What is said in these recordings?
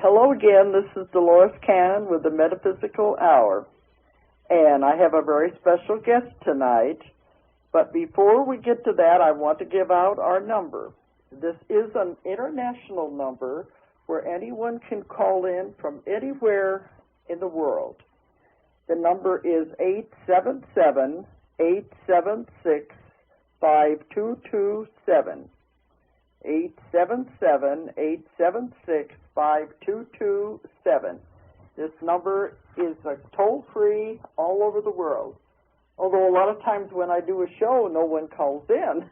Hello again, this is Dolores Cannon with the Metaphysical Hour, and I have a very special guest tonight, but before we get to that, I want to give out our number. This is an international number where anyone can call in from anywhere in the world. The number is 877-876-5227. 877-876-5227. This number is toll-free all over the world. Although a lot of times when I do a show, no one calls in.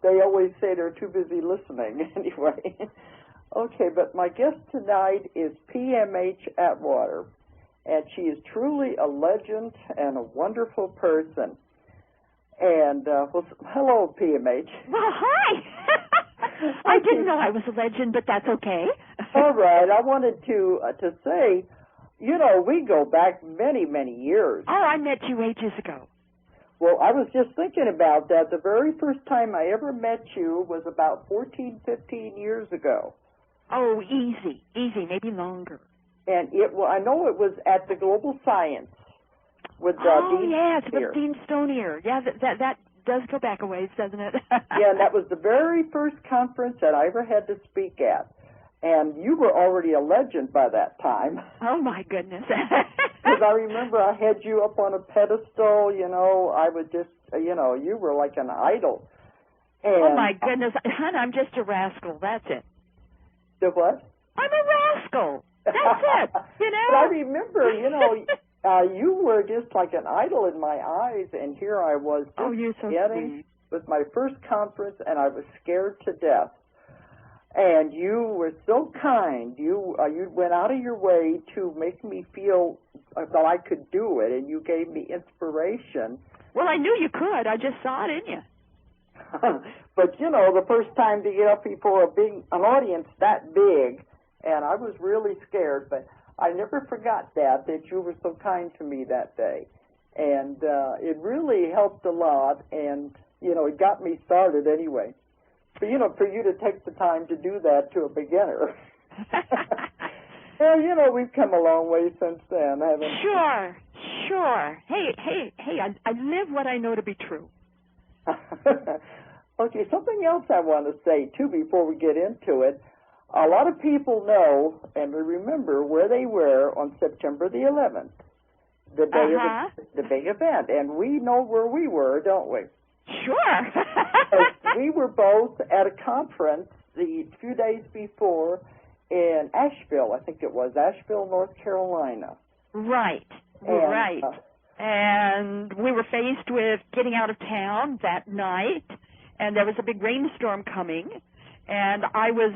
They always say they're too busy listening anyway. Okay, but my guest tonight is PMH Atwater, and she is truly a legend and a wonderful person. And, well, hello, PMH. Well, hi. I didn't know I was a legend, but that's okay. All right. I wanted to say, you know, we go back many, many years. Oh, I met you ages ago. Well, I was just thinking about that. The very first time I ever met you was about 14, 15 years ago. Oh, easy, maybe longer. And I know it was at the Global Science with Dean yes, Stonier. with Dean Stonier. Yeah, that does go back a ways, doesn't it? Yeah, and that was the very first conference that I ever had to speak at. And you were already a legend by that time. Oh, my goodness. Because I remember I had you up on a pedestal, you know. I was just, you know, you were like an idol. And oh, my goodness. Hon, I'm just a rascal. That's it. The what? I'm a rascal. That's it, you know. But I remember, you know, you were just like an idol in my eyes, and here I was just you're so getting sweet. with my first conference, and I was scared to death. And you were so kind. You went out of your way to make me feel that I could do it, and you gave me inspiration. Well, I knew you could. I just saw it in you. But, you know, the first time to get up before an audience that big, and I was really scared, but I never forgot that you were so kind to me that day. And it really helped a lot, and, you know, it got me started anyway. But, you know, for you to take the time to do that to a beginner. Well, you know, we've come a long way since then, haven't we? Sure. Hey, I live what I know to be true. Okay, something else I want to say, too, before we get into it. A lot of people know and remember where they were on September the 11th, the day of the big event. And we know where we were, don't we? Sure. We were both at a conference the few days before in Asheville, I think it was, Asheville, North Carolina. Right. And we were faced with getting out of town that night, and there was a big rainstorm coming, and I was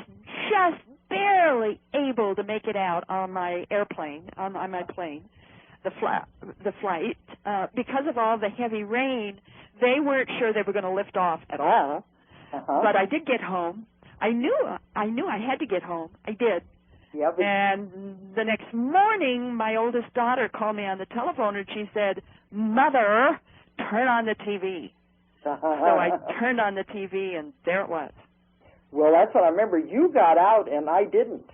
just barely able to make it out on my airplane, on my plane, the flight. Because of all the heavy rain, they weren't sure they were going to lift off at all. But I did get home. I knew I had to get home. I did. Yep. And the next morning, my oldest daughter called me on the telephone, and she said, "Mother, turn on the TV." So I turned on the TV, and there it was. Well, that's what I remember. You got out, and I didn't.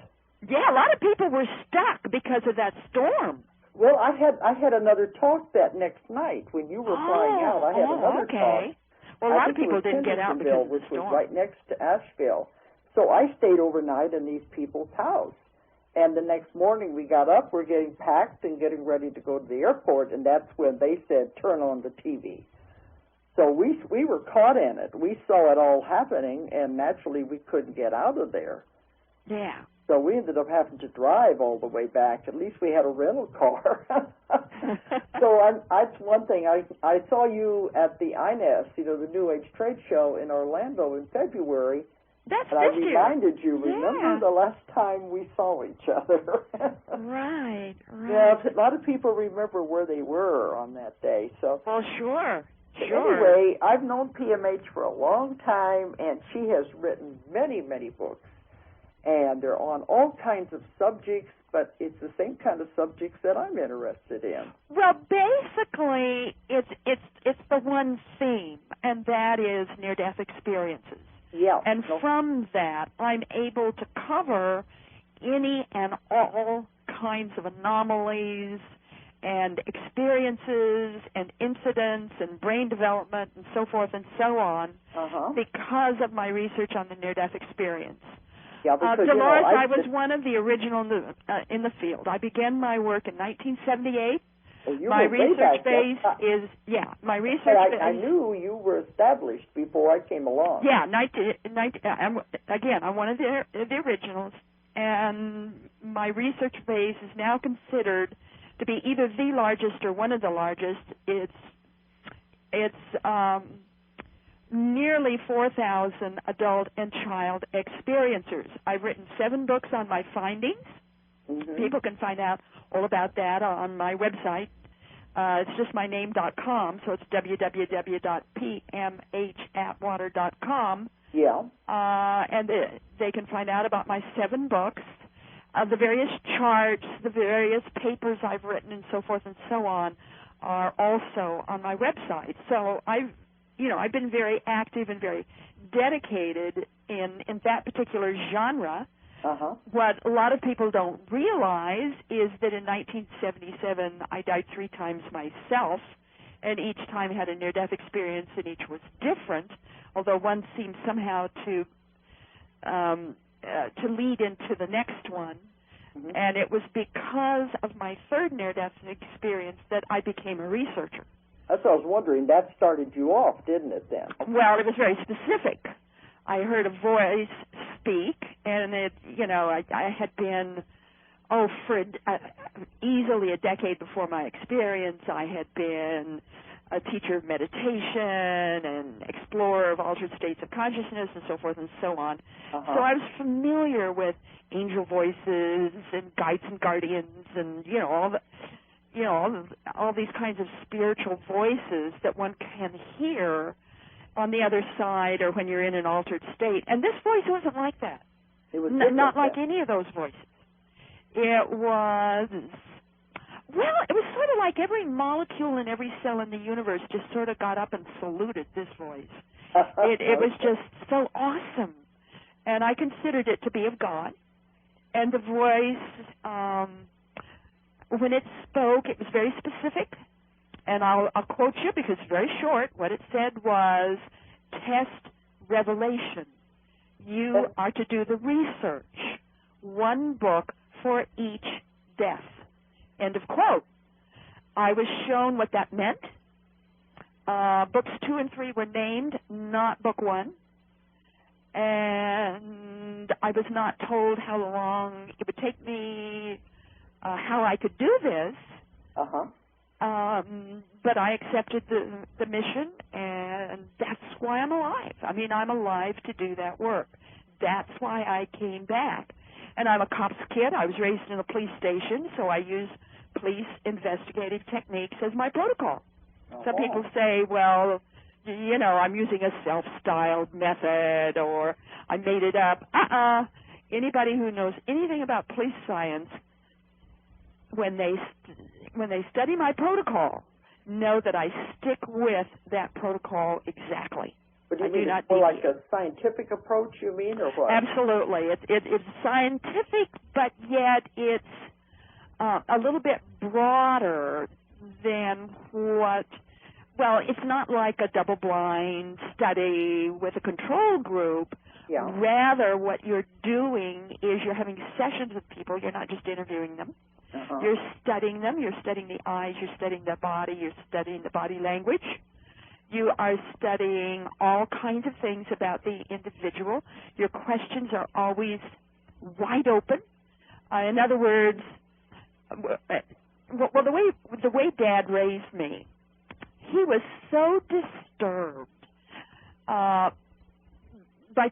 Yeah, a lot of people were stuck because of that storm. Well, I had another talk that next night when you were flying out. I had another talk. Well, a lot of people didn't get out because of the storm. Which was right next to Asheville. So I stayed overnight in these people's house. And the next morning we got up, we're getting packed and getting ready to go to the airport, and that's when they said, turn on the TV. So we were caught in it. We saw it all happening, and naturally we couldn't get out of there. Yeah. So we ended up having to drive all the way back. At least we had a rental car. So that's one thing. I saw you at the INES, you know, the New Age Trade Show in Orlando in February. That's and I reminded you, remember the last time we saw each other? Right. Yeah, a lot of people remember where they were on that day. So. Well, sure. Anyway, I've known PMH for a long time, and she has written many, many books. And they're on all kinds of subjects, but it's the same kind of subjects that I'm interested in. Well, basically, it's the one theme, and that is near-death experiences. Yeah. And from that, I'm able to cover any and all kinds of anomalies and experiences and incidents and brain development and so forth and so on because of my research on the near-death experience. Yeah, because, Dolores, I was one of the original in the field. I began my work in 1978. My research base is, my research base. I knew you were established before I came along. Yeah, I'm one of the originals, and my research base is now considered to be either the largest or one of the largest. It's nearly 4,000 adult and child experiencers. I've written 7 books on my findings. People can find out all about that on my website. It's just my name.com, so it's www.pmhatwater.com. Yeah. And they can find out about my 7 books, the various charts, the various papers I've written, and so forth and so on, are also on my website. So I've been very active and very dedicated in that particular genre. What a lot of people don't realize is that in 1977, I died 3 times myself, and each time had a near-death experience, and each was different, although one seemed somehow to lead into the next one. And it was because of my 3rd near-death experience that I became a researcher. That's what I was wondering. That started you off, didn't it, then? Well, it was very specific. I heard a voice speak, and I had been, for easily a decade before my experience, I had been a teacher of meditation and explorer of altered states of consciousness and so forth and so on. So I was familiar with angel voices and guides and guardians and, all these kinds of spiritual voices that one can hear on the other side or when you're in an altered state. And this voice wasn't like that. It was not like any of those voices. It was sort of like every molecule in every cell in the universe just sort of got up and saluted this voice. It was just so awesome. And I considered it to be of God. And the voice, when it spoke, it was very specific. And I'll quote you because it's very short. What it said was, test revelation. You are to do the research. 1 book for each death. End of quote. I was shown what that meant. Books 2 and 3 were named, not book 1. And I was not told how long it would take me, how I could do this. But I accepted the mission, and that's why I'm alive. I mean, I'm alive to do that work. That's why I came back. And I'm a cop's kid. I was raised in a police station, so I use police investigative techniques as my protocol. Some people say, well, I'm using a self-styled method, or I made it up. Anybody who knows anything about police science, when they study my protocol, know that I stick with that protocol exactly. But you mean it's more like a scientific approach, you mean, or what? Absolutely. It's scientific, but yet it's a little bit broader than it's not like a double-blind study with a control group. Yeah. Rather, what you're doing is you're having sessions with people. You're not just interviewing them. You're studying them. You're studying the eyes. You're studying their body. You're studying the body language. You are studying all kinds of things about the individual. Your questions are always wide open. In other words, the way Dad raised me, he was so disturbed by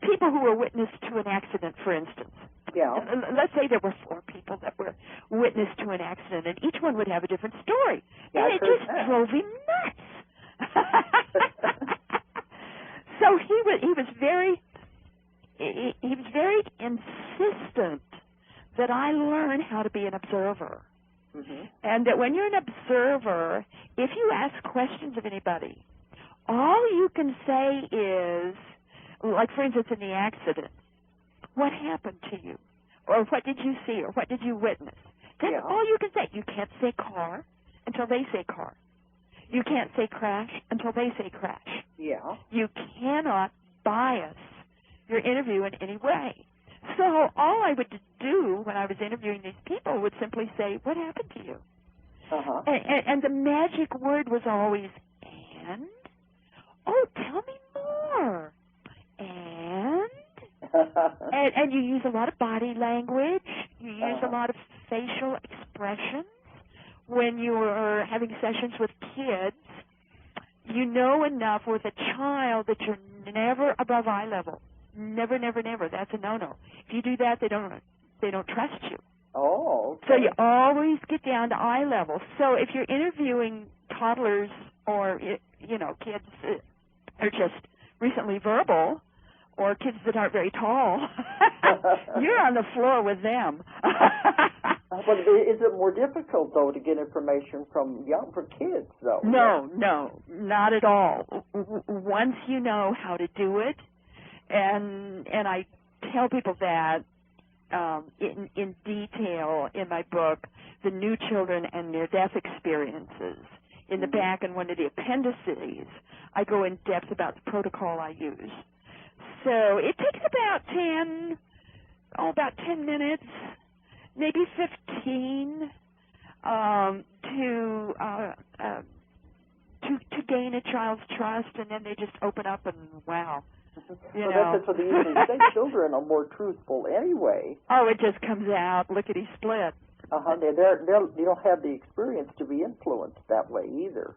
people who were witness to an accident, for instance. Yeah. Let's say there were 4 people that were witness to an accident, and each one would have a different story. Yeah, and it just drove him nuts. So he was very insistent that I learn how to be an observer. And that when you're an observer, if you ask questions of anybody, all you can say is, like for instance in the accident, what happened to you? or what did you see, or what did you witness? That's all you can say. You can't say car until they say car. You can't say crash until they say crash. Yeah. You cannot bias your interview in any way. So all I would do when I was interviewing these people would simply say, what happened to you? Uh-huh. And the magic word was always, and? Oh, tell me more. And you use a lot of body language. You use a lot of facial expressions. When you are having sessions with kids, you know enough with a child that you're never above eye level. Never, never, never. That's a no-no. If you do that, they don't trust you. Oh, okay. So you always get down to eye level. So if you're interviewing toddlers or, kids that are just recently verbal or kids that aren't very tall, you're on the floor with them. But is it more difficult, though, to get information for kids, though? No, not at all. Once you know how to do it, and I tell people that in detail in my book, The New Children and Near-Death Experiences. In the back in one of the appendices, I go in depth about the protocol I use. So it takes about 10 minutes, maybe 15, to gain a child's trust, and then they just open up and wow. That's what they usually say. Children are more truthful anyway. Oh, it just comes out lickety-split. They don't have the experience to be influenced that way either.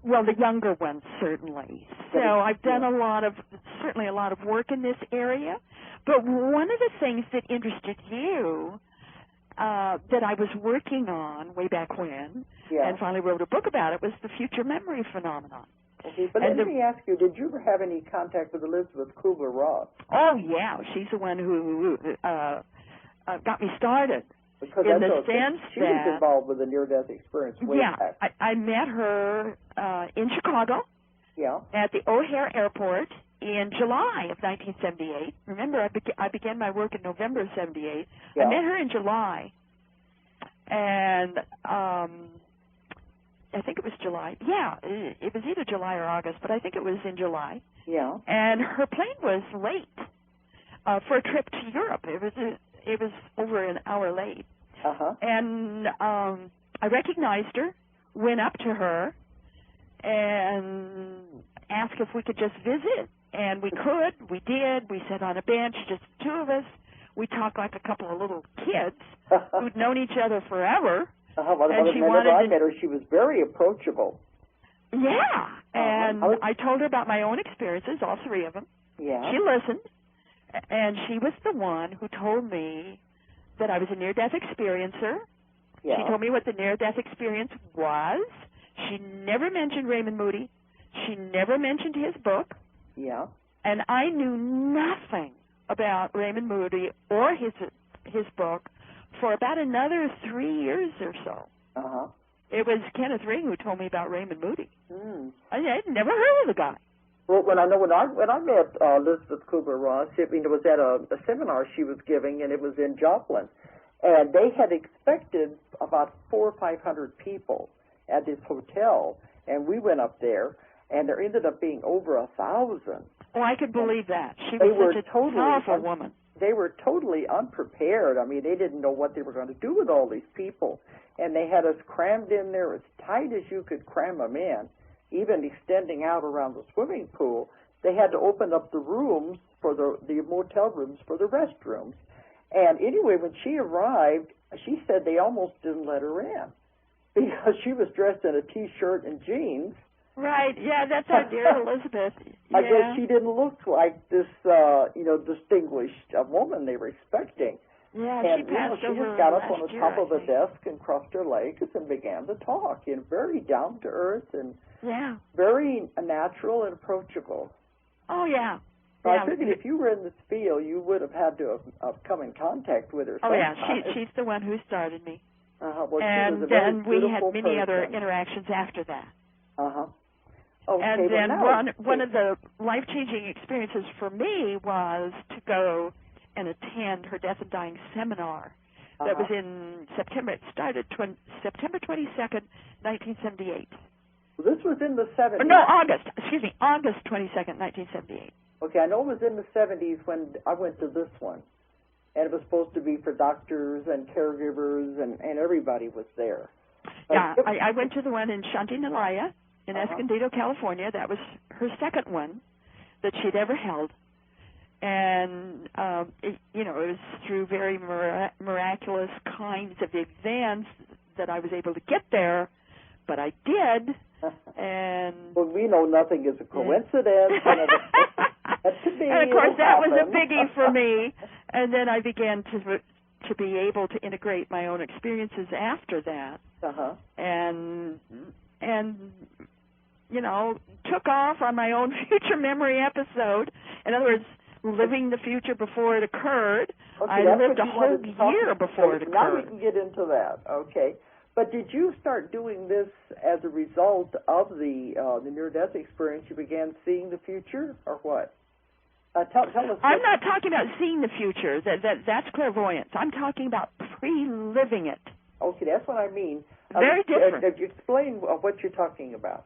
Well, the younger ones certainly. So I've done certainly a lot of work in this area. But one of the things that interested you that I was working on way back when, and finally wrote a book about it, was the future memory phenomenon. Okay, but let me ask you, did you ever have any contact with Elisabeth Kübler-Ross? Oh, yeah. She's the one who got me started. Because in the sense she was involved with the near-death experience way back. I met her in Chicago at the O'Hare Airport in July of 1978. Remember, I began my work in November of 78. I met her in July, and I think it was July. Yeah, it was either July or August, but I think it was in July. Yeah. And her plane was late for a trip to Europe. It was over an hour late. And I recognized her, went up to her, and asked if we could just visit. And we could. We did. We sat on a bench, just the two of us. We talked like a couple of little kids who'd known each other forever. And she wanted I met her, she was very approachable. Yeah. And I told her about my own experiences, all three of them. Yeah. She listened. And she was the one who told me that I was a near-death experiencer. Yeah. She told me what the near-death experience was. She never mentioned Raymond Moody. She never mentioned his book. Yeah. And I knew nothing about Raymond Moody or his book for about another 3 years or so. It was Kenneth Ring who told me about Raymond Moody. I'd never heard of the guy. Well, when I met Elisabeth Kübler-Ross, it was at a seminar she was giving, and it was in Joplin, and they had expected about 400 or 500 people at this hotel, and we went up there, and there ended up being over 1,000. Oh, I could believe that. She was such a powerful woman. They were totally unprepared. I mean, they didn't know what they were going to do with all these people, and they had us crammed in there as tight as you could cram them in. Even extending out around the swimming pool, they had to open up the rooms for the motel rooms for the restrooms. And anyway, when she arrived, she said they almost didn't let her in because she was dressed in a T-shirt and jeans. Right. Yeah, that's our dear Elisabeth. I guess she didn't look like this, distinguished woman they were expecting. Yeah, and, she passed she over just got up on the year, top of the desk and crossed her legs and began to talk, very down to earth and very natural and approachable. Oh, yeah. So I figured if you were in this field, you would have had to have come in contact with her. Oh, yeah. She's the one who started me. Well, and then we had many other interactions after that. Okay, and then one of the life-changing experiences for me was to go and attend her Death and Dying seminar. That was in September. It started September 22nd, 1978. Well, this was in the 70s. No, August. Excuse me, August 22nd, 1978. Okay, I know it was in the 70s when I went to this one. And it was supposed to be for doctors and caregivers, and everybody was there. Yeah, I went to the one in Shanti Nilaya in Escondido, California. That was her second one that she'd ever held. And, it was through very miraculous kinds of events that I was able to get there, but I did. And well, we know nothing is a coincidence. And of course, that was a biggie for me. And then I began to be able to integrate my own experiences after that, and took off on my own future memory episode. In other words, living the future before it occurred. Okay, I lived a whole year before it occurred. Now we can get into that. Okay. But did you start doing this as a result of the near-death experience? You began seeing the future, or what? Tell us. I'm not talking about seeing the future. That's clairvoyance. I'm talking about pre-living it. Okay, that's what I mean. Very different. Explain what you're talking about.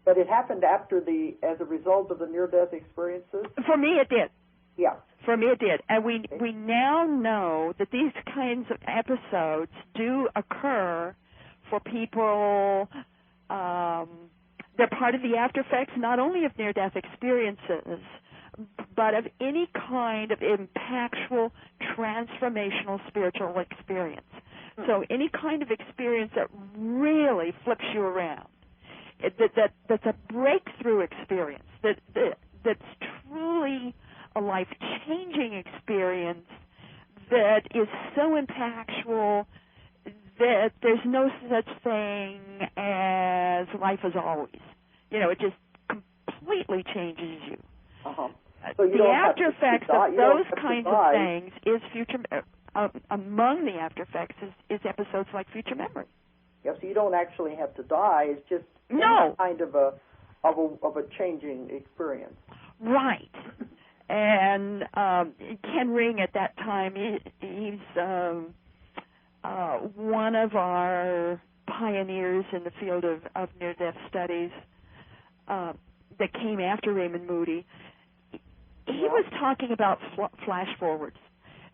But it happened as a result of the near-death experiences? For me, it did. Yeah. For me, it did. And we now know that these kinds of episodes do occur for people. They're part of the after effects not only of near-death experiences, but of any kind of impactful, transformational spiritual experience. So any kind of experience that really flips you around, that's a breakthrough experience, that's truly a life-changing experience, that is so impactful that there's no such thing as life as always. It just completely changes you. So you the after effects of those kinds of things is future. Among the after effects is episodes like future memory. Yeah, so you don't actually have to die. It's just kind of a changing experience. Right. And Ken Ring at that time, he's one of our pioneers in the field of near-death studies that came after Raymond Moody. He was talking about flash forwards,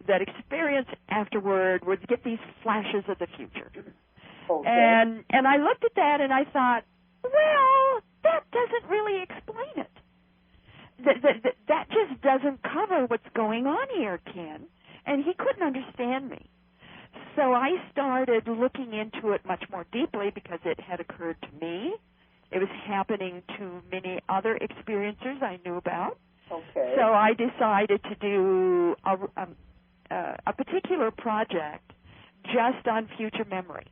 that experience afterward would get these flashes of the future. Okay. And I looked at that and I thought, well, that doesn't really explain it. That just doesn't cover what's going on here, Ken. And he couldn't understand me. So I started looking into it much more deeply because it had occurred to me. It was happening to many other experiencers I knew about. Okay. So I decided to do a particular project just on future memory.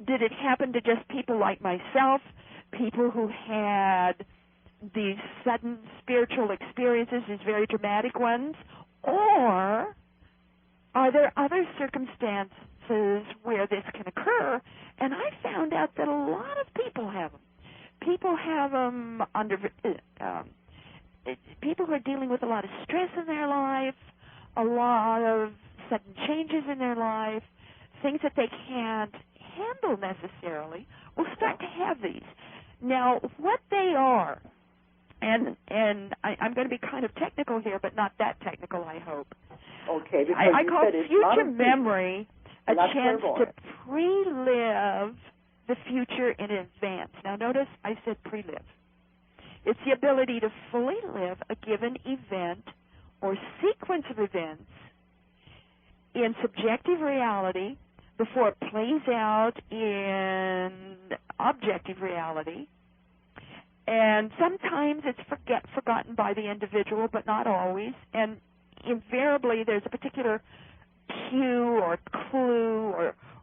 Did it happen to just people like myself, people who had these sudden spiritual experiences, these very dramatic ones, or are there other circumstances where this can occur? And I found out that a lot of people have them. People have them under people who are dealing with a lot of stress in their life, a lot of sudden changes in their life, things that they can't handle necessarily, will start to have these. Now, what they are, and I'm going to be kind of technical here, but not that technical, I hope. Okay. I call future memory a chance to pre-live the future in advance. Now, notice I said pre-live. It's the ability to fully live a given event or sequence of events in subjective reality before it plays out in objective reality. And sometimes it's forgotten by the individual, but not always. And invariably there's a particular cue or clue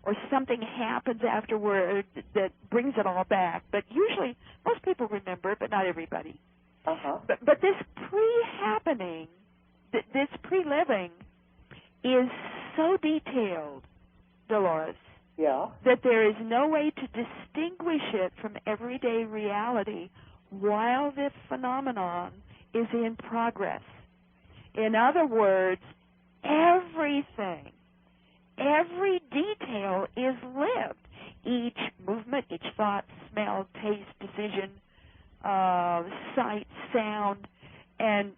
or something happens afterward that brings it all back. But usually most people remember it, but not everybody. But this pre-happening, this pre-living is so detailed, Dolores, yeah, that there is no way to distinguish it from everyday reality while the phenomenon is in progress. In other words, everything, every detail is lived. Each movement, each thought, smell, taste, decision, sight, sound, and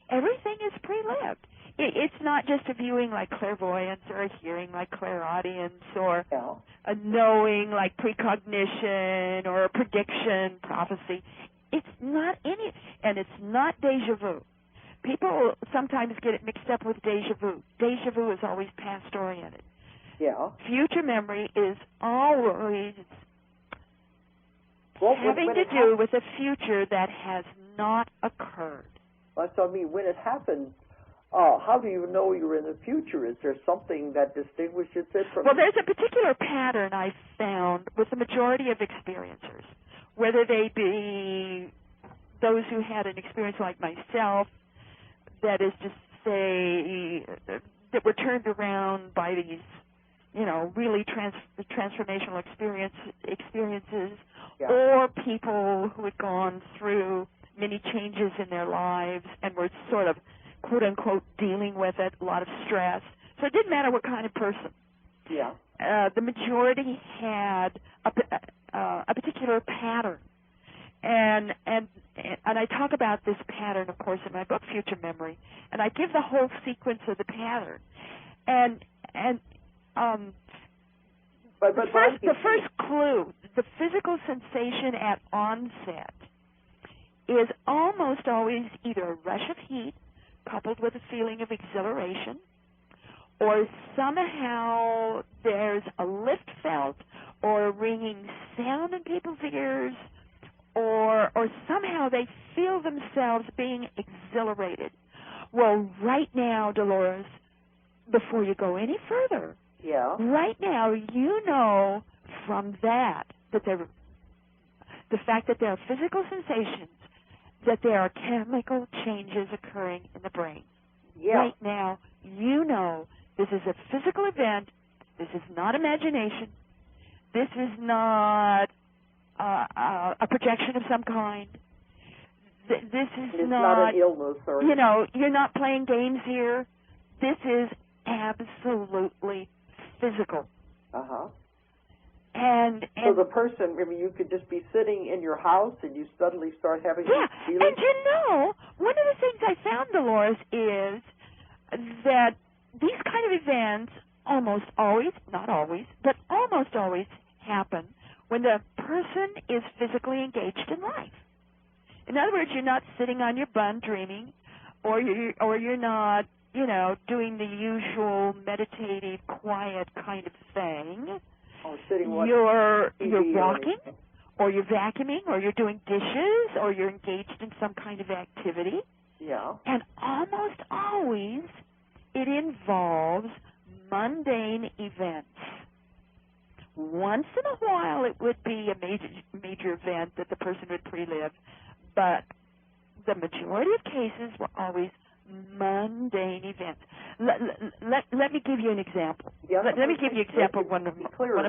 everything is pre-lived. It's not just a viewing like clairvoyance or a hearing like clairaudience or a knowing like precognition or a prediction, prophecy. It's not any, and it's not déjà vu. People sometimes get it mixed up with déjà vu. Déjà vu is always past-oriented. Yeah. Future memory is always having to do with a future that has not occurred. That's what I mean. When it happens, how do you know you're in the future? Is there something that distinguishes it from... Well, there's a particular pattern I've found with the majority of experiencers, whether they be those who had an experience like myself, that is to say, that were turned around by these, really transformational experiences, or people who had gone through many changes in their lives and were sort of, quote-unquote, dealing with it, a lot of stress. So it didn't matter what kind of person. Yeah. The majority had a particular pattern. And I talk about this pattern, of course, in my book, Future Memory, and I give the whole sequence of the pattern. The first clue, the physical sensation at onset, is almost always either a rush of heat coupled with a feeling of exhilaration, or somehow there's a lift felt or a ringing sound in people's ears, or somehow they feel themselves being exhilarated. Well, right now, Dolores, before you go any further, right now you know from that the fact that there are physical sensations, that there are chemical changes occurring in the brain. Right now, you know this is a physical event. This is not imagination. This is not a projection of some kind. This is not an illness, or you're not playing games here. This is absolutely physical. And so the person, you could just be sitting in your house and you suddenly start having these feelings. And one of the things I found, Dolores, is that these kind of events almost always, not always, but almost always happen when the person is physically engaged in life. In other words, you're not sitting on your bum dreaming, or you're not, doing the usual meditative, quiet kind of thing. You're walking, or you're vacuuming, or you're doing dishes, or you're engaged in some kind of activity. Yeah. And almost always it involves mundane events. Once in a while it would be a major event that the person would pre-live, but the majority of cases were always mundane events. Let me give you an example. Let me give you an example of one of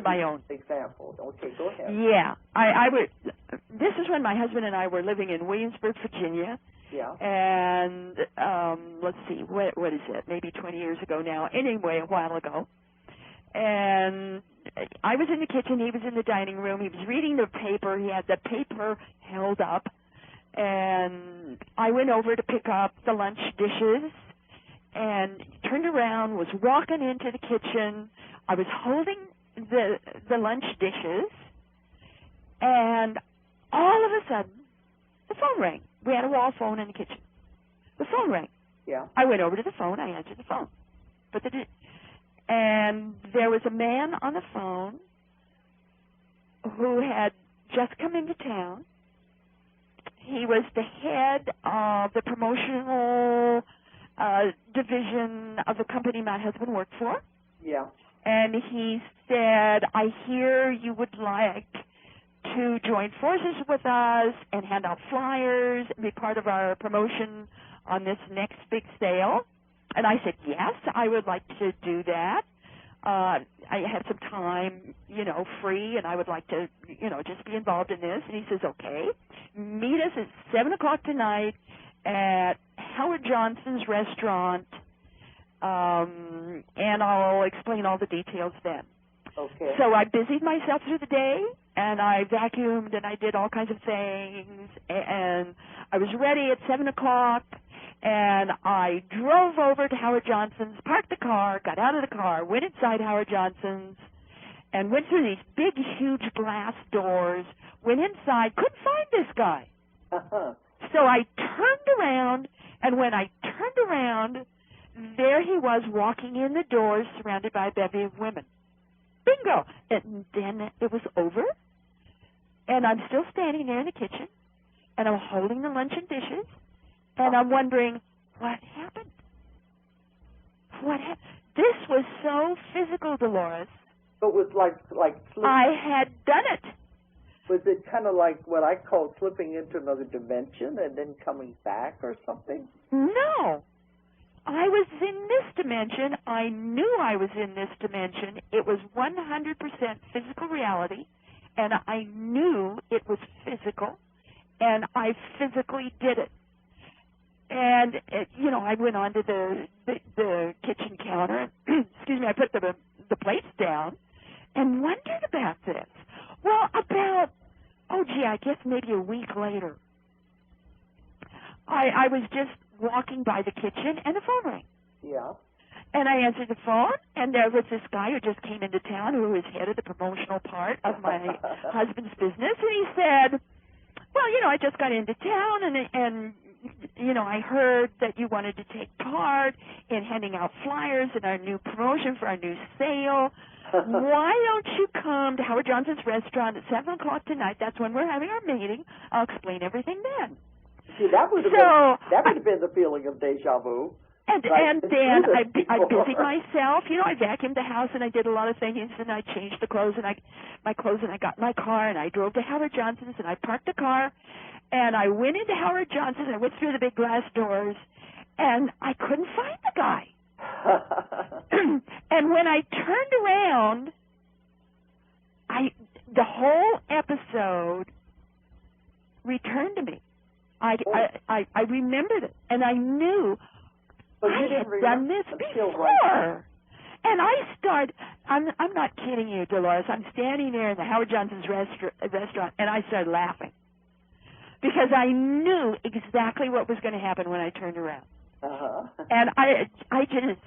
my own. Example. Okay, go ahead. Yeah, this is when my husband and I were living in Williamsburg, Virginia. Yeah. And let's see, what is it? Maybe 20 years ago now. Anyway, a while ago. And I was in the kitchen. He was in the dining room. He was reading the paper. He had the paper held up. And I went over to pick up the lunch dishes and turned around, was walking into the kitchen. I was holding the lunch dishes, and all of a sudden, the phone rang. We had a wall phone in the kitchen. The phone rang. Yeah. I went over to the phone. I answered the phone. And there was a man on the phone who had just come into town. He was the head of the promotional division of the company my husband worked for. Yeah. And he said, I hear you would like to join forces with us and hand out flyers and be part of our promotion on this next big sale. And I said, yes, I would like to do that. I had some time, free, and I would like to, just be involved in this. And he says, okay, meet us at 7 o'clock tonight at Howard Johnson's restaurant, and I'll explain all the details then. Okay. So I busied myself through the day, and I vacuumed, and I did all kinds of things, and I was ready at 7 o'clock, and I drove over to Howard Johnson's, parked the car, got out of the car, went inside Howard Johnson's, and went through these big, huge glass doors, went inside, couldn't find this guy. Uh-huh. So I turned around, and when I turned around, there he was walking in the doors surrounded by a bevy of women. Bingo! And then it was over, and I'm still standing there in the kitchen, and I'm holding the luncheon dishes, and I'm wondering, what happened? What happened? This was so physical, Dolores. It was like slipping. I had done it. Was it kind of like what I call slipping into another dimension and then coming back or something? No. I was in this dimension. I knew I was in this dimension. It was 100% physical reality, and I knew it was physical, and I physically did it. And, I went on to the kitchen counter, and, excuse me, I put the plates down and wondered about this. Well, I guess maybe a week later, I was just walking by the kitchen, and the phone rang. Yeah. And I answered the phone, and there was this guy who just came into town who was head of the promotional part of my husband's business, and he said, well, I just got into town, and I heard that you wanted to take part in handing out flyers in our new promotion for our new sale. Why don't you come to Howard Johnson's restaurant at 7 o'clock tonight? That's when we're having our meeting. I'll explain everything then. See, that would have been the feeling of deja vu. And then I busied myself. I vacuumed the house, and I did a lot of things, and I changed the clothes, and I got in my car, and I drove to Howard Johnson's, and I parked the car, and I went into Howard Johnson's, and I went through the big glass doors, and I couldn't find the guy. And when I turned around, the whole episode returned to me. I remembered it, and I knew I had done this before. And I'm not kidding you, Dolores. I'm standing there in the Howard Johnson's restaurant, and I started laughing because I knew exactly what was going to happen when I turned around. Uh-huh. And I just,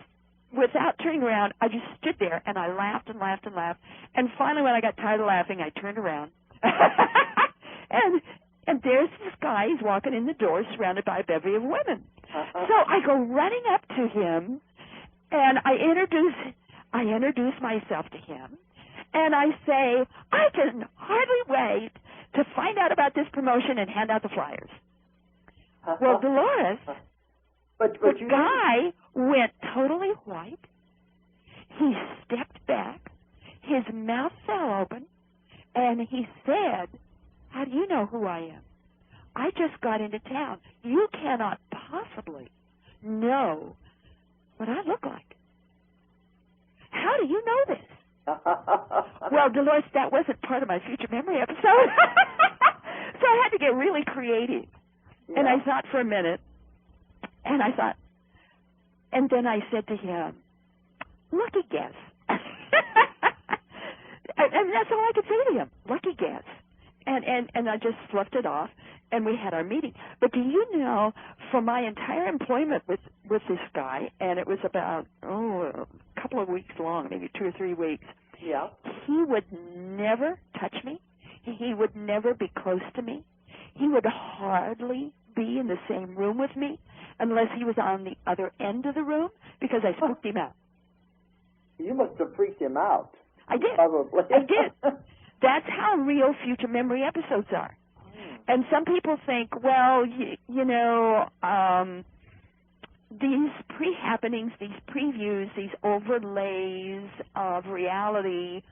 without turning around, I just stood there, and I laughed and laughed and laughed. And finally, when I got tired of laughing, I turned around. And there's this guy. He's walking in the door surrounded by a bevy of women. So I go running up to him, and I introduce myself to him, and I say, I can hardly wait to find out about this promotion and hand out the flyers. Well, Dolores, the guy went totally white. He stepped back. His mouth fell open, and he said, how do you know who I am? I just got into town. You cannot possibly know what I look like. How do you know this? Well, Dolores, that wasn't part of my future memory episode. So I had to get really creative. Yeah. And I thought for a minute, and then I said to him, lucky guess. And that's all I could say to him, lucky guess. And I just fluffed it off, and we had our meeting. But do you know, for my entire employment with this guy, and it was about, a couple of weeks long, maybe 2 or 3 weeks, yeah, he would never touch me. He would never be close to me. He would hardly be in the same room with me unless he was on the other end of the room because I spooked him out. You must have freaked him out. I did. Probably. I did. That's how real future memory episodes are. And some people think, well, these pre-happenings, these previews, these overlays of reality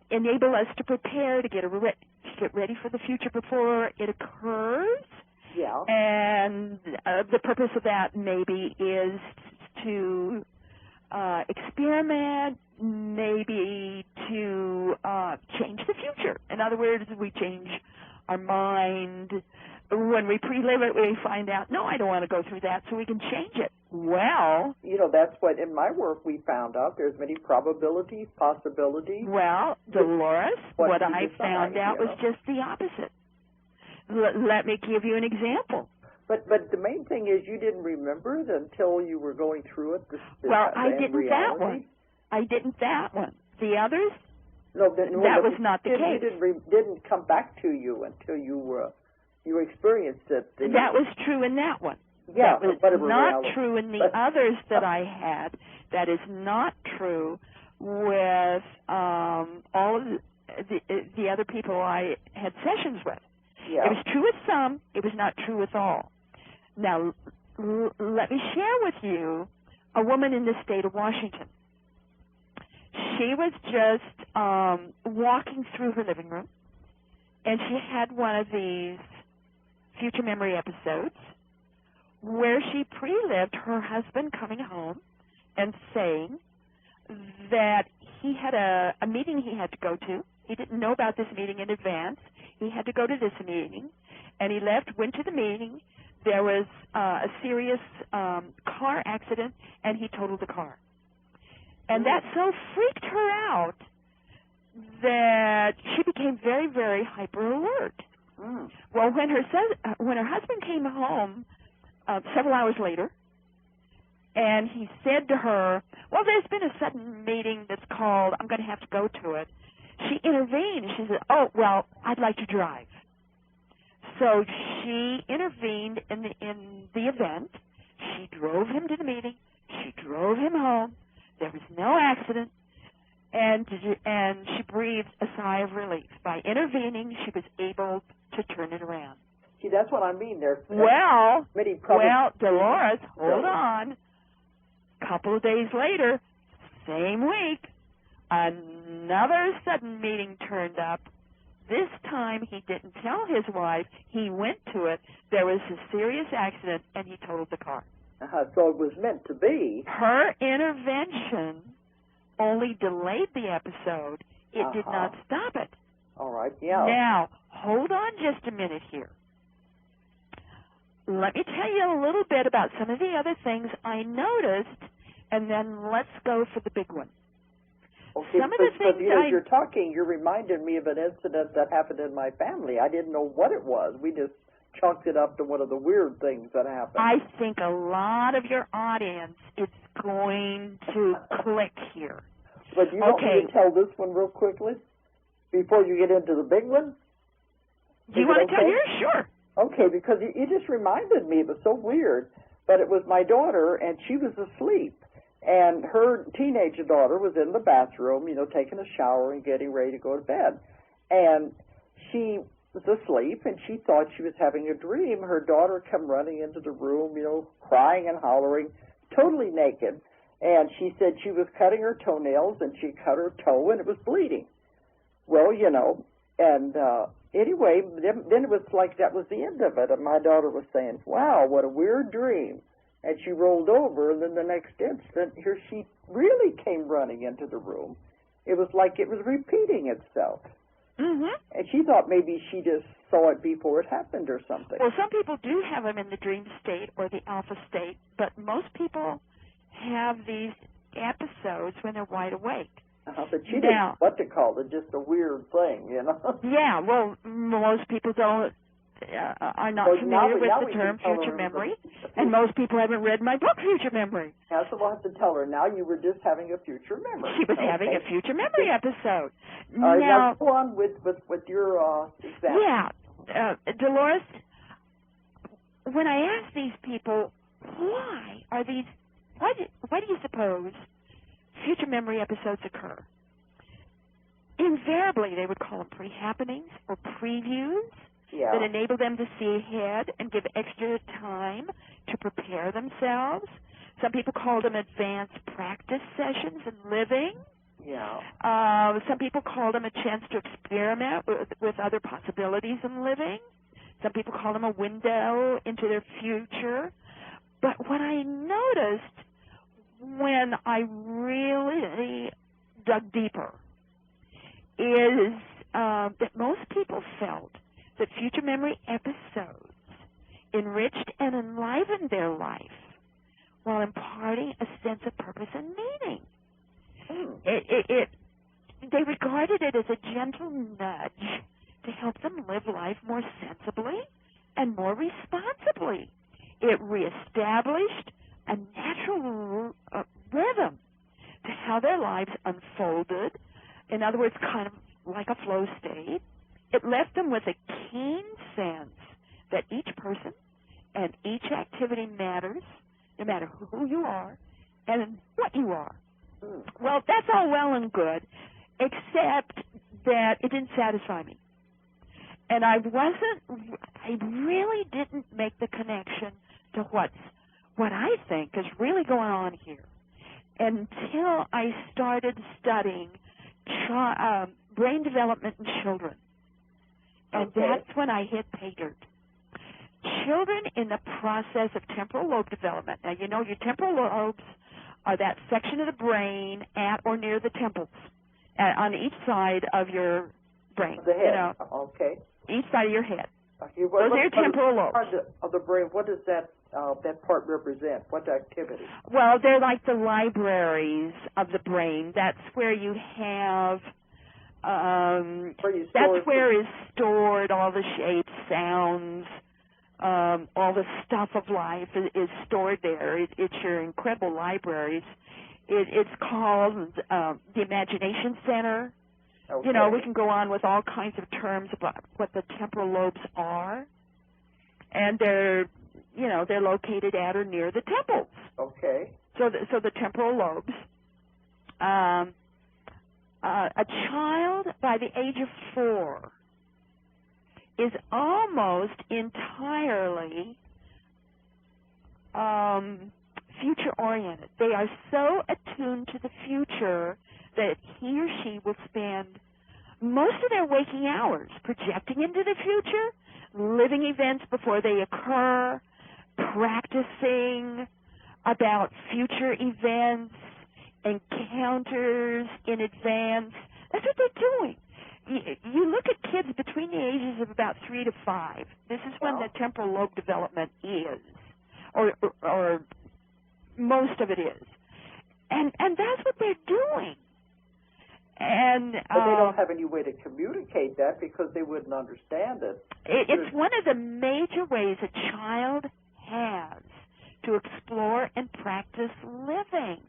enable us to prepare, to get ready for the future before it occurs. Yeah. And the purpose of that maybe is to experiment, maybe to change the future. In other words, we change our mind. When we pre-live it, we find out, no, I don't want to go through that, so we can change it. Well, that's what in my work we found out. There's many probabilities, possibilities. Well, Dolores, what I found out was just the opposite. Let me give you an example. But the main thing is you didn't remember it until you were going through it. I didn't that one. I didn't that one. The others? No, that was not the case. It didn't come back to you until you experienced it. That was true in that one. Yeah, that was not true in the others that I had. That is not true with all of the other people I had sessions with. Yeah. It was true with some. It was not true with all. Now, let me share with you a woman in the state of Washington. She was just walking through her living room, and she had one of these future memory episodes where she pre-lived her husband coming home and saying that he had a meeting he had to go to. He didn't know about this meeting in advance. He had to go to this meeting, and he left, went to the meeting. There was a serious car accident, and he totaled the car. And that so freaked her out that she became very, very hyper alert. Well, when her husband came home several hours later, and he said to her, well, there's been a sudden meeting that's called, I'm going to have to go to it. She intervened. She said, oh, well, I'd like to drive. So she intervened in the event. She drove him to the meeting. She drove him home. There was no accident. And she breathed a sigh of relief. By intervening, she was able to turn it around. See, that's what I mean. Well, Dolores, hold on. A couple of days later, same week, another sudden meeting turned up. This time he didn't tell his wife. He went to it. There was a serious accident, and he totaled the car. So it was meant to be. Her intervention only delayed the episode. It did not stop it. All right, yeah. Now, hold on just a minute here. Let me tell you a little bit about some of the other things I noticed, and then let's go for the big one. Okay, some of the things as you're talking, you're reminding me of an incident that happened in my family. I didn't know what it was. We just chalked it up to one of the weird things that happened. I think a lot of your audience is going to click here. But you want me to tell this one real quickly before you get into the big one? Do you want to tell yours? Sure. Okay, because you just reminded me. It was so weird. But it was my daughter, and she was asleep. And her teenage daughter was in the bathroom, taking a shower and getting ready to go to bed. And she was asleep, and she thought she was having a dream. Her daughter come running into the room, crying and hollering, totally naked. And she said she was cutting her toenails, and she cut her toe, and it was bleeding. Well, and anyway, then it was like that was the end of it. And my daughter was saying, wow, what a weird dream. And she rolled over, and then the next instant, here she really came running into the room. It was like it was repeating itself. Mm-hmm. And she thought maybe she just saw it before it happened or something. Well, some people do have them in the dream state or the alpha state, but most people have these episodes when they're wide awake. But she didn't know what to call it, just a weird thing, Yeah, well, most people are not familiar with the term future memory, and most people haven't read my book, Future Memory. Yeah, so we'll have to tell her now you were just having a future memory. She was having a future memory episode. All right, now go on with your example. Yeah, Dolores, when I ask these people, why do you suppose future memory episodes occur? Invariably, they would call them pre-happenings or previews that enable them to see ahead and give extra time to prepare themselves. Some people call them advanced practice sessions in living. Yeah. Some people call them a chance to experiment with other possibilities in living. Some people call them a window into their future. But what I noticed when I really dug deeper, is that most people felt that future memory episodes enriched and enlivened their life while imparting a sense of purpose and meaning. They regarded it as a gentle nudge to help them live life more sensibly and more responsibly. It reestablished a natural rhythm to how their lives unfolded. In other words, kind of like a flow state. It left them with a keen sense that each person and each activity matters, no matter who you are and what you are. Well, that's all well and good, except that it didn't satisfy me. And I really didn't make the connection to what I think is really going on here until I started studying brain development in children. And that's when I hit pay dirt. Children in the process of temporal lobe development. Now, you know your temporal lobes are that section of the brain at or near the temples on each side of your brain. The head. You know, each side of your head. Those are your temporal lobes. Part of the brain, what does that part represent? What activity? Well, they're like the libraries of the brain. That's where you have, that's where is stored all the shapes, sounds, all the stuff of life is stored there. It's your incredible libraries. It's called the Imagination Center. You know, we can go on with all kinds of terms about what the temporal lobes are, and they're located at or near the temples. So the temporal lobes. A child by the age of 4 is almost entirely future-oriented. They are so attuned to the future that he or she will spend most of their waking hours projecting into the future, living events before they occur, practicing about future events, encounters in advance. That's what they're doing. You look at kids between the ages of about 3 to 5. This is when the temporal lobe development is, or most of it is. And that's what they're doing. And but they don't have any way to communicate that because they wouldn't understand it. It's one of the major ways a child has to explore and practice living.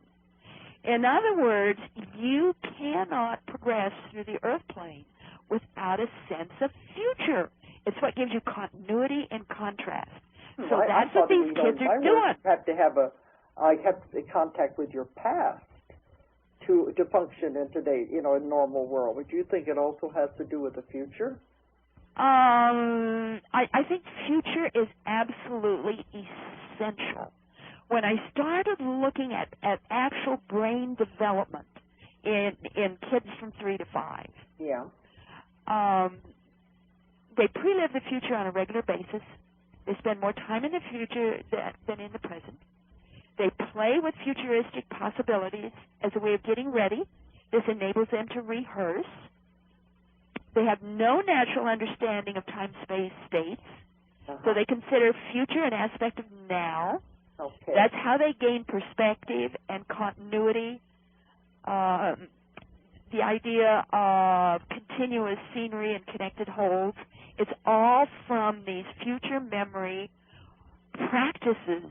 In other words, you cannot progress through the earth plane without a sense of future. It's what gives you continuity and contrast. So that's what these kids are doing. I have to contact with your past to function in today, in normal world. But do you think it also has to do with the future? I think future is absolutely essential. When I started looking at actual brain development in kids from 3 to 5, they pre-live the future on a regular basis. They spend more time in the future than in the present. They play with futuristic possibilities as a way of getting ready. This enables them to rehearse. They have no natural understanding of time-space states, so they consider future an aspect of now. That's how they gain perspective and continuity. The idea of continuous scenery and connected wholes, it's all from these future memory practices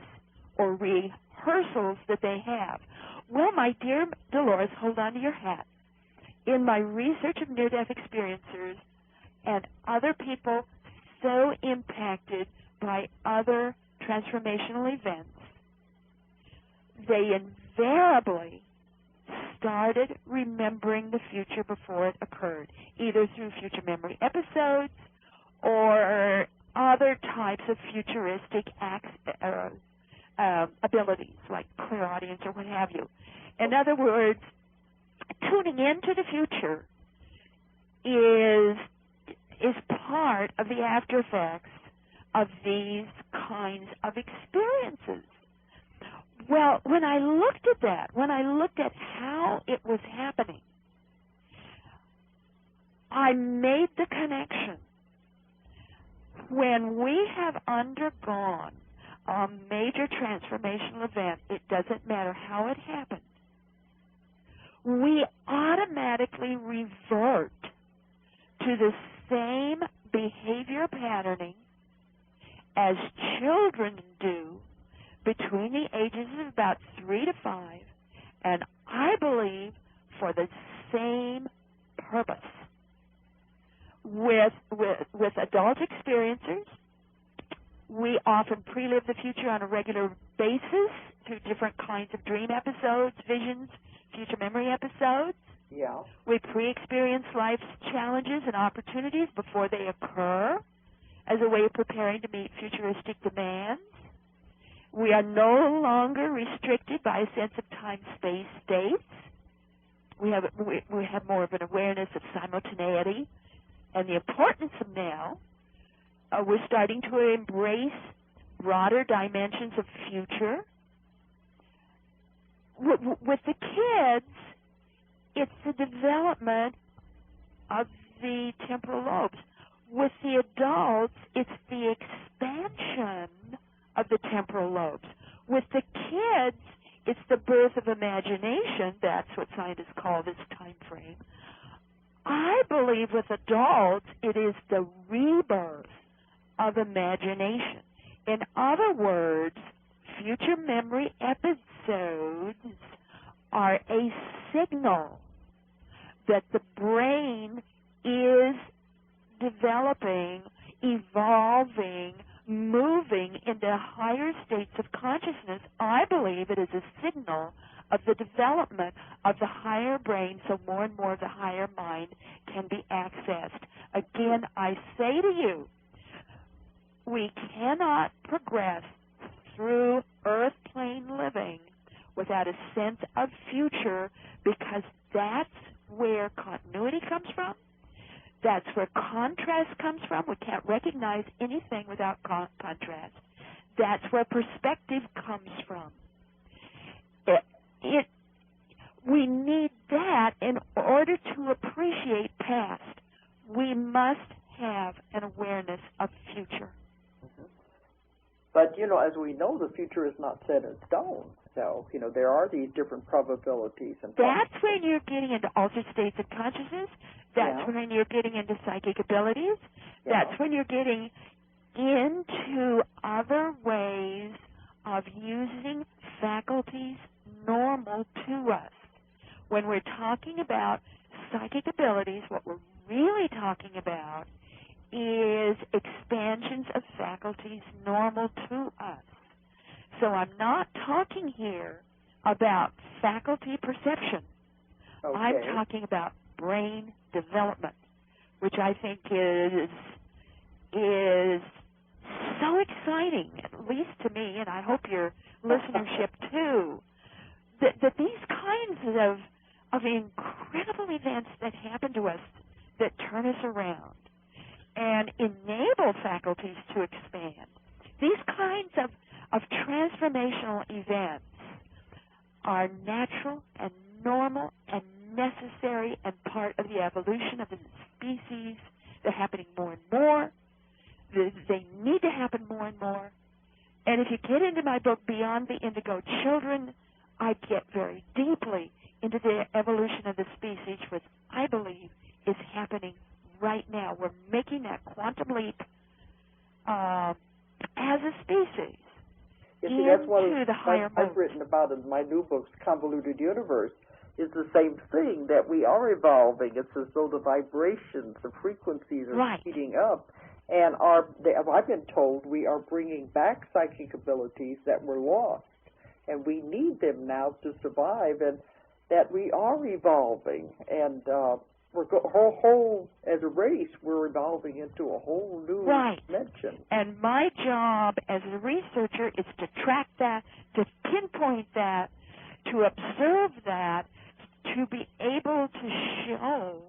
or rehearsals that they have. Well, my dear Dolores, hold on to your hat. In my research of near-death experiencers and other people so impacted by other transformational events, they invariably started remembering the future before it occurred, either through future memory episodes or other types of futuristic abilities like clairaudience or what have you. In other words, tuning into the future is part of the after effects of these kinds of experiences. Well, when I looked at that, when I looked at how it was happening, I made the connection. When we have undergone a major transformational event, it doesn't matter how it happened, we automatically revert to the same behavior patterning as children do between the ages of about 3 to 5, and I believe for the same purpose. With adult experiencers, we often pre-live the future on a regular basis through different kinds of dream episodes, visions, future memory episodes. Yeah. We pre-experience life's challenges and opportunities before they occur as a way of preparing to meet futuristic demands. We are no longer restricted by a sense of time-space states. We have more of an awareness of simultaneity and the importance of now. We're starting to embrace broader dimensions of future. With the kids, it's the development of the temporal lobes. With the adults, it's the expansion of the temporal lobes. With the kids, it's the birth of imagination. That's what scientists call this time frame. I believe with adults, it is the rebirth of imagination. In other words, future memory episodes are a signal that the brain is developing, evolving, moving into higher states of consciousness. I believe it is a signal of the development of the higher brain, so more and more of the higher mind can be accessed. Again, I say to you, we cannot progress through earth plane living without a sense of future, because that's where continuity comes from. That's where contrast comes from. We can't recognize anything without contrast. That's where perspective comes from. We need that in order to appreciate past. We must have an awareness of future. Mm-hmm. But, as we know, the future is not set in stone. So, there are these different probabilities. And that's when you're getting into altered states of consciousness. That's when you're getting into psychic abilities. That's when you're getting into other ways of using faculties normal to us. When we're talking about psychic abilities, what we're really talking about is expansions of faculties normal to us. So I'm not talking here about faculty perception. Okay. I'm talking about brain development, which I think is so exciting, at least to me, and I hope your listenership too, that these kinds of incredible events that happen to us that turn us around and enable faculties to expand, these kinds of transformational events are natural and normal and necessary and part of the evolution of the species. They're happening more and more. They need to happen more and more. And if you get into my book, Beyond the Indigo Children, I get very deeply into the evolution of the species, which I believe is happening right now. We're making that quantum leap as a species that's what into the higher modes. I've written about in my new books, Convoluted Universe, is the same thing, that we are evolving. It's as though the vibrations, the frequencies are speeding up. And I've been told we are bringing back psychic abilities that were lost. And we need them now to survive, and that we are evolving. And as a race, we're evolving into a whole new dimension. And my job as a researcher is to track that, to pinpoint that, to observe that, to be able to show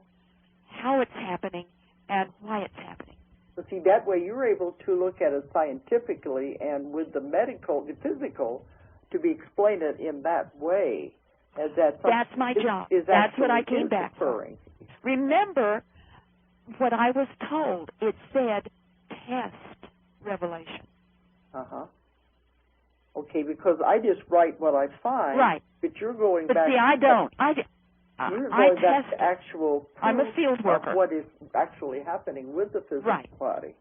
how it's happening and why it's happening. So see, that way you're able to look at it scientifically and with the medical, the physical, to be explained it in that way. As that's my job. Is That's what I came back occurring. for. Remember what I was told. It said test revelation. Okay, because I just write what I find. Right. But you're going but back. See, I don't. You're going back to actual. I'm a field worker. Of what is actually happening with the physical body.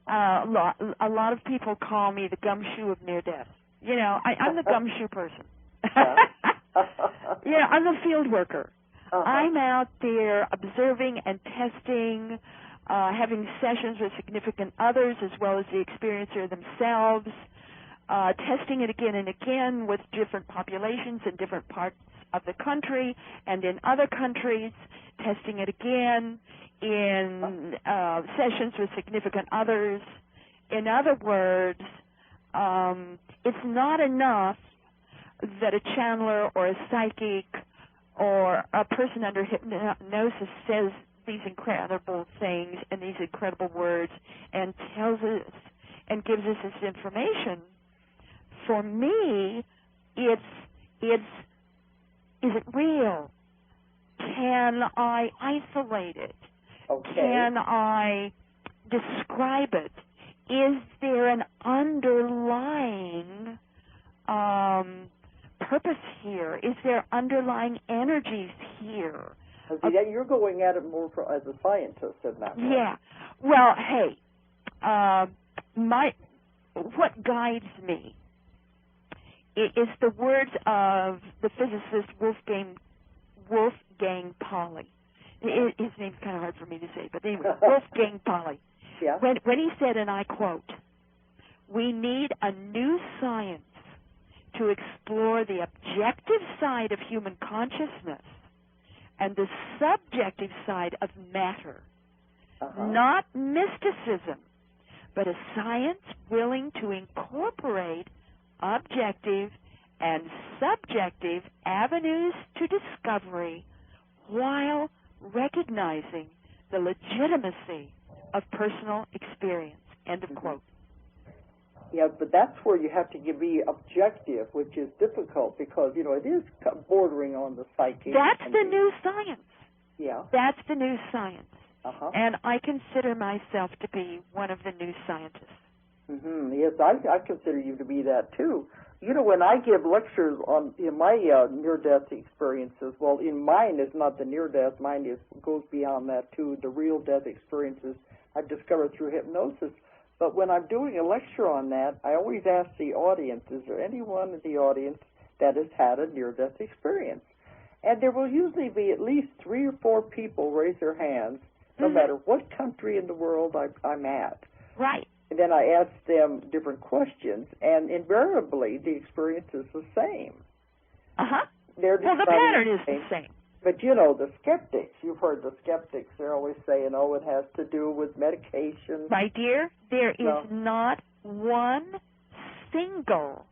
A lot of people call me the gumshoe of near death. You know, I'm the gumshoe person. Yeah, I'm a field worker. I'm out there observing and testing, having sessions with significant others as well as the experiencer themselves, testing it again and again with different populations in different parts of the country and in other countries, testing it again in sessions with significant others. In other words, it's not enough that a channeler or a psychic or a person under hypnosis says these incredible things and these incredible words and tells us and gives us this information. For me, is it real? Can I isolate it? Okay. Can I describe it? Is there an underlying purpose here? Is there underlying energies here? You're going at it more as a scientist in that way. Yeah. Well, hey, what guides me is the words of the physicist Wolfgang Pauli. His name's kind of hard for me to say, but anyway, Wolfgang Pauli. Yeah. When he said, and I quote, "We need a new science to explore the objective side of human consciousness and the subjective side of matter. Not mysticism, but a science willing to incorporate objective and subjective avenues to discovery while recognizing the legitimacy of personal experience." End of quote. Yeah, but that's where you have to be objective, which is difficult because, you know, it is bordering on the psychic. That's the new science. Yeah. That's the new science. And I consider myself to be one of the new scientists. Yes, I consider you to be that, too. You know, when I give lectures in my near-death experiences, well, in mine is not the near-death. Mine goes beyond that, too, the real-death experiences I've discovered through hypnosis. But when I'm doing a lecture on that, I always ask the audience, is there anyone in the audience that has had a near-death experience? And there will usually be at least 3 or 4 people raise their hands, no matter what country in the world I'm at. Right. And then I ask them different questions, and invariably the experience is the same. Well, the pattern is the same. But, you know, the skeptics, you've heard the skeptics, they're always saying, oh, it has to do with medication. My dear, there is not one single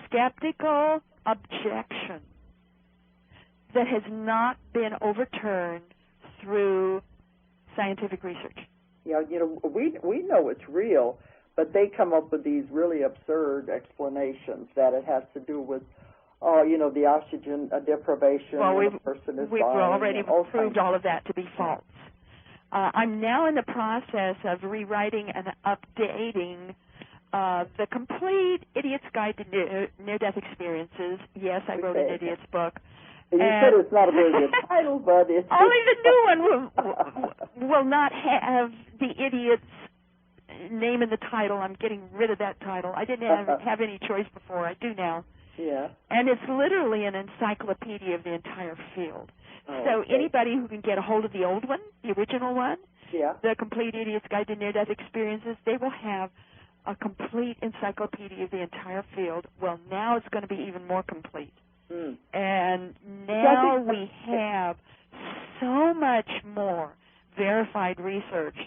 skeptical objection that has not been overturned through scientific research. Yeah, you know, we know it's real, but they come up with these really absurd explanations that it has to do with, you know, the oxygen deprivation. Well, when a person is we've dying, already proved all of that to be false. I'm now in the process of rewriting and updating the complete Idiot's Guide to Near-Death Experiences. Yes, I wrote an idiot's book. And you said it's not a very good title, but it's... Only the new one will not have the idiot's name in the title. I'm getting rid of that title. I didn't have any choice before. I do now. Yeah. And it's literally an encyclopedia of the entire field. So anybody who can get a hold of the old one, the original one, the Complete Idiot's Guide to Near-Death Experiences, they will have a complete encyclopedia of the entire field. Well, now it's going to be even more complete. And now we have so much more verified research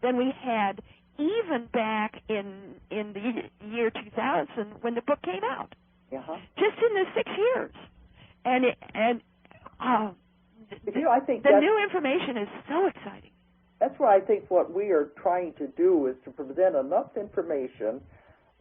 than we had even back in the year 2000 when the book came out. Just in the 6 years. And I think the new information is so exciting. That's why I think what we are trying to do is to present enough information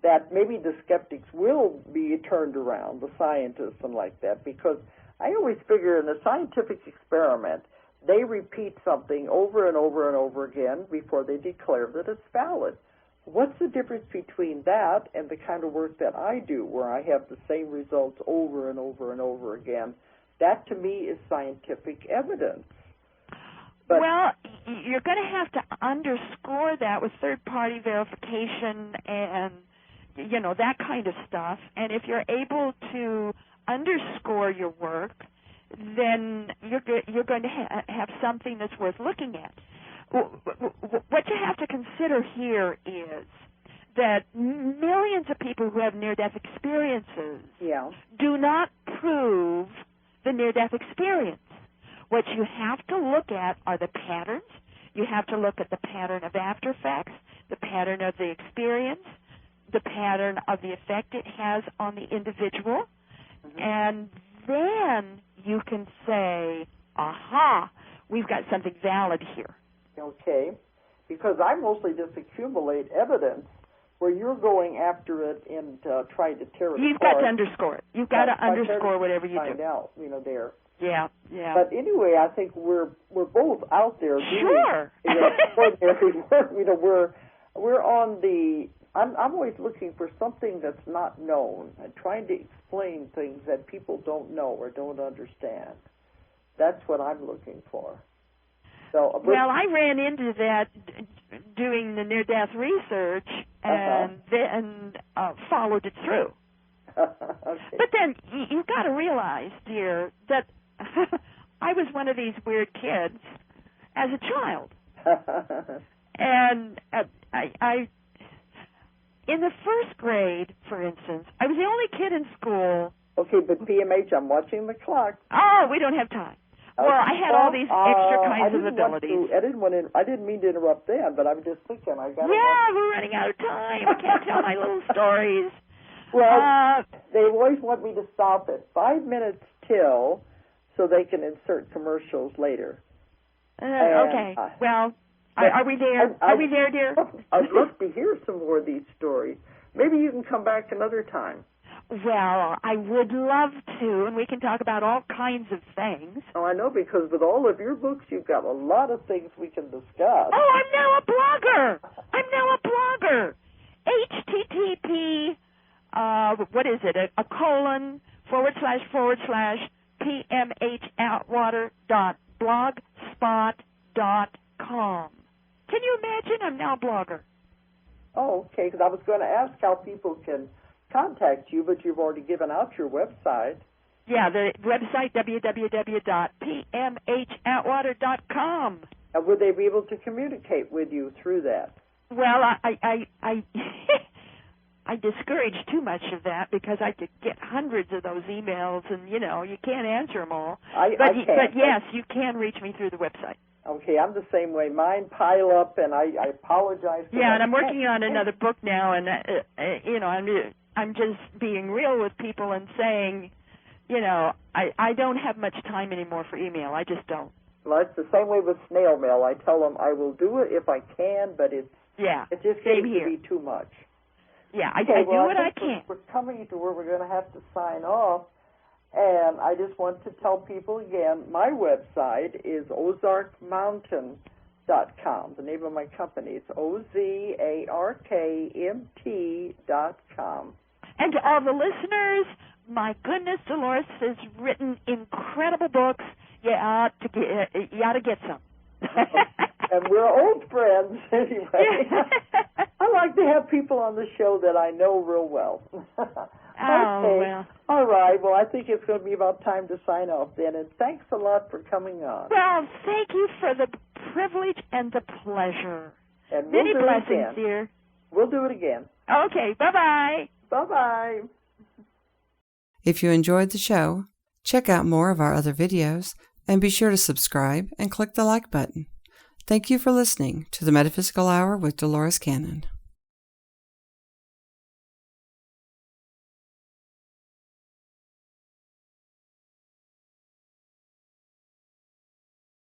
that maybe the skeptics will be turned around, the scientists and like that, because I always figure in a scientific experiment, they repeat something over and over and over again before they declare that it's valid. What's the difference between that and the kind of work that I do, where I have the same results over and over and over again? That, to me, is scientific evidence. But, well, you're going to have to underscore that with third-party verification and, that kind of stuff. And if you're able to underscore your work, then you're going to have something that's worth looking at. What you have to consider here is that millions of people who have near-death experiences do not prove the near-death experience. What you have to look at are the patterns. You have to look at the pattern of after effects, the pattern of the experience, the pattern of the effect it has on the individual, and then you can say, aha, we've got something valid here. Okay, because I mostly just accumulate evidence where you're going after it and trying to tear it You've apart. got to underscore it. You've got to underscore whatever you find do. out, there. Yeah. But anyway, I think we're both out there sure. doing extraordinary work. We're on the. I'm always looking for something that's not known and trying to explain things that people don't know or don't understand. That's what I'm looking for. So, well, I ran into that doing the near-death research and then followed it through. Okay. But then you've got to realize, dear, that I was one of these weird kids as a child. And I in the first grade, for instance, I was the only kid in school. Okay, but PMH, I'm watching the clock. Oh, we don't have time. Well, I had all these extra kinds of abilities. I didn't mean to interrupt then, but I'm just thinking I got. Yeah, we're running out of time. I can't tell my little stories. Well, they always want me to stop at 5 minutes till, so they can insert commercials later. Okay. Well, are we there? Are we there, dear? I'd love to hear some more of these stories. Maybe you can come back another time. Well, I would love to, and we can talk about all kinds of things. Oh, I know, because with all of your books, you've got a lot of things we can discuss. Oh, I'm now a blogger. HTTP, what is it, a colon, / PMHAtwater.blogspot.com. Can you imagine? I'm now a blogger. Oh, okay, because I was going to ask how people can contact you, but you've already given out your website. Yeah, the website, www.PMHAtwater.com. And would they be able to communicate with you through that? Well, I I discourage too much of that because I could get hundreds of those emails, and, you can't answer them all. But yes, you can reach me through the website. Okay, I'm the same way. Mine pile up, and I apologize. Yeah, and I'm working on another book now, and, I'm just being real with people and saying, I don't have much time anymore for email. I just don't. Well, it's the same way with snail mail. I tell them I will do it if I can, but it just seems to be too much. Yeah, I do what I can. We're coming to where we're going to have to sign off, and I just want to tell people again, my website is ozarkmountain.com, the name of my company. It's OZARKMT.com. And to all the listeners, my goodness, Dolores has written incredible books. You ought to get some. And we're old friends anyway. I like to have people on the show that I know real well. Okay. Well. All right. Well, I think it's going to be about time to sign off then. And thanks a lot for coming on. Well, thank you for the privilege and the pleasure. And we'll Many do blessings, it again. dear. We'll do it again. Okay. Bye-bye. Bye-bye. If you enjoyed the show, check out more of our other videos and be sure to subscribe and click the like button. Thank you for listening to the Metaphysical Hour with Dolores Cannon.